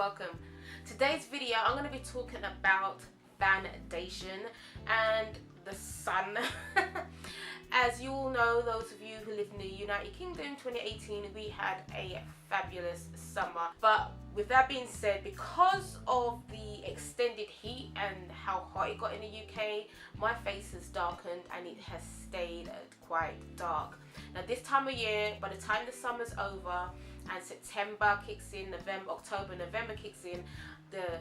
welcome. Today's video I'm going to be talking about foundation and the sun. As you all know, those of you who live in the United Kingdom, 2018 we had a fabulous summer, but with that being said, because of the extended heat and how hot it got in the UK, my face has darkened and it has stayed quite dark. Now this time of year, by the time the summer's over and September kicks in, October, November kicks in, the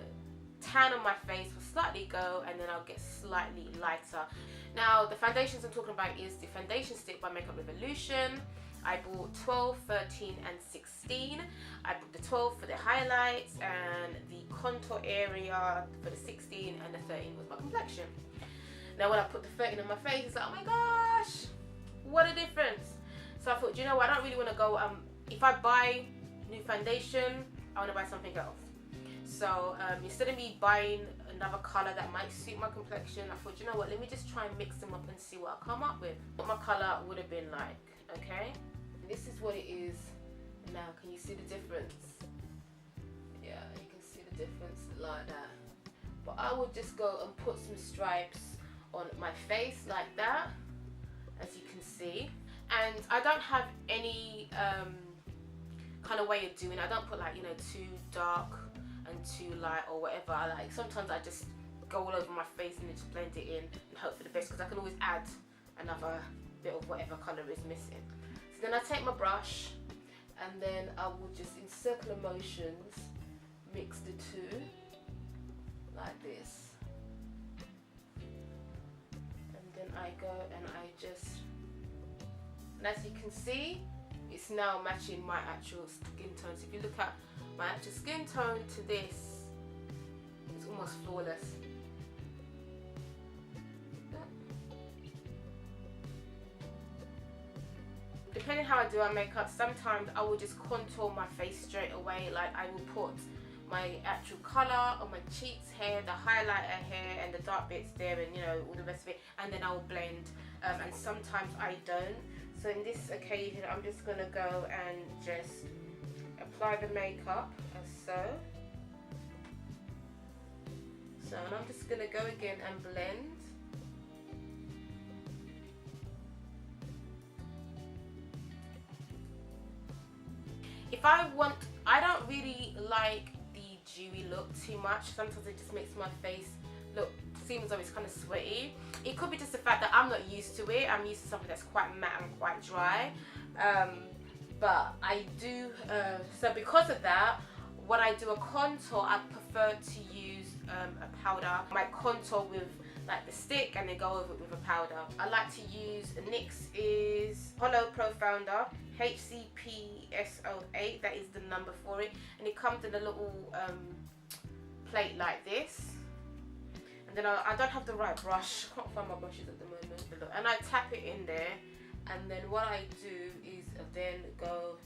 tan on my face will slightly go and then I'll get slightly lighter. Now the foundations I'm talking about is the foundation stick by Makeup Revolution. I bought 12, 13 and 16. I bought the 12 for the highlights and the contour area for the 16, and the 13 was my complexion. Now when I put the 13 on my face, it's like, oh my gosh, what a difference. So I thought, you know what, I don't really want to go, if I buy new foundation, I want to buy something else. So instead of me buying another colour that might suit my complexion, I thought, you know what, let me just try and mix them up and see what I come up with. What my colour would have been like, okay? And this is what it is now. Can you see the difference? Yeah, you can see the difference like that. But I would just go and put some stripes on my face like that, as you can see. And I don't have any kind of way of doing it. I don't put like, you know, too dark and too light or whatever. Like sometimes I just go all over my face and just blend it in and hope for the best, because I can always add another bit of whatever colour is missing. So then I take my brush and then I will just in circular motions mix the two like this, and then I go and I just, and as you can see, it's now matching my actual skin tone. So if you look at my actual skin tone to this, it's almost flawless. Depending how I do my makeup, sometimes I will just contour my face straight away. Like I will put my actual colour on my cheeks here, the highlighter here and the dark bits there, and you know, all the rest of it, and then I will blend, and sometimes I don't. So in this occasion I'm just going to go and just apply the makeup as so. And I'm just going to go again and blend. If I want, I don't really like the dewy look too much. Sometimes it just makes my face look, seems as though it's kind of sweaty. It could be just the fact that I'm not used to it. I'm used to something that's quite matte and quite dry. But I do, so because of that, when I do a contour, I prefer to use a powder. I might contour with like the stick and then go over it with a powder. I like to use NYX is Holo Pro Founder HCPSO8, that is the number for it, and it comes in a little plate like this. And then I don't have the right brush, I can't find my brushes at the moment, and I tap it in there, and then what I do is then go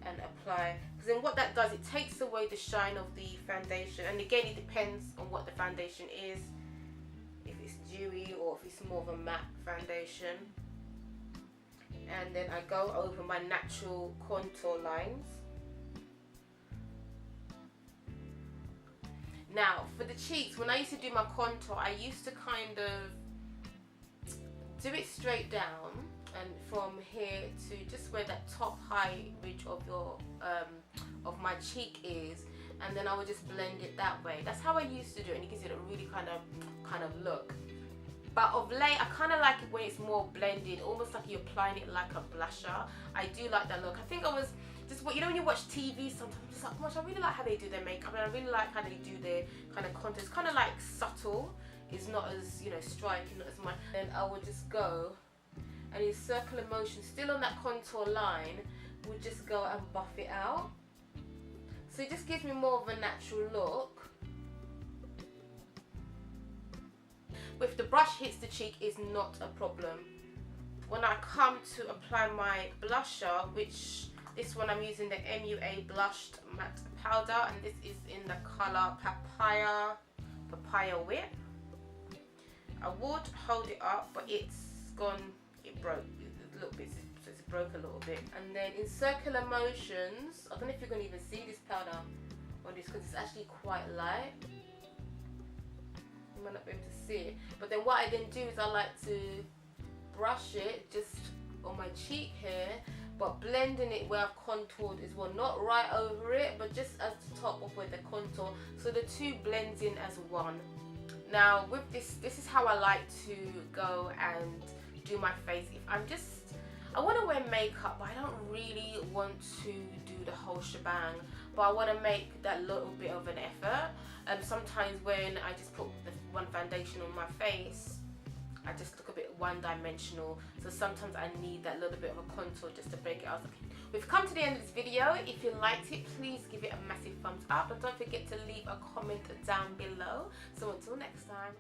and apply, because then what that does, it takes away the shine of the foundation. And again, it depends on what the foundation is, if it's dewy or if it's more of a matte foundation. And then I go over my natural contour lines. Now for the cheeks, when I used to do my contour, I used to kind of do it straight down and from here to just where that top high ridge of your of my cheek is, and then I would just blend it that way. That's how I used to do it, and it gives it a really kind of look. But of late, I kind of like it when it's more blended, almost like you're applying it like a blusher. I do like that look. I think I was just, you know, when you watch TV, sometimes I'm just like, gosh, I really like how they do their makeup, and I really like how they do their kind of contour. It's kind of like subtle. It's not as, you know, striking, not as much. And I would just go and in circular motion, still on that contour line, would just go and buff it out. So it just gives me more of a natural look. If the brush hits the cheek, is not a problem. When I come to apply my blusher, which this one I'm using the MUA Blushed Matte Powder, and this is in the colour Papaya Whip. I would hold it up, but it's gone, it broke a little bit, so it's broke a little bit. And then in circular motions, I don't know if you can even see this powder, on this because it's actually quite light. You might not be able to see it. But then what I then do is I like to brush it just on my cheek here, but blending it where I've contoured as well. Not right over it, but just as the top of where the contour. So the two blends in as one. Now with this is how I like to go and do my face. If I want to wear makeup, but I don't really want to do the whole shebang, but I want to make that little bit of an effort. Sometimes when I just put the one foundation on my face, I just look a bit one-dimensional. So sometimes I need that little bit of a contour just to break it out. We've come to the end of this video. If you liked it, please give it a massive thumbs up, and don't forget to leave a comment down below. So until next time.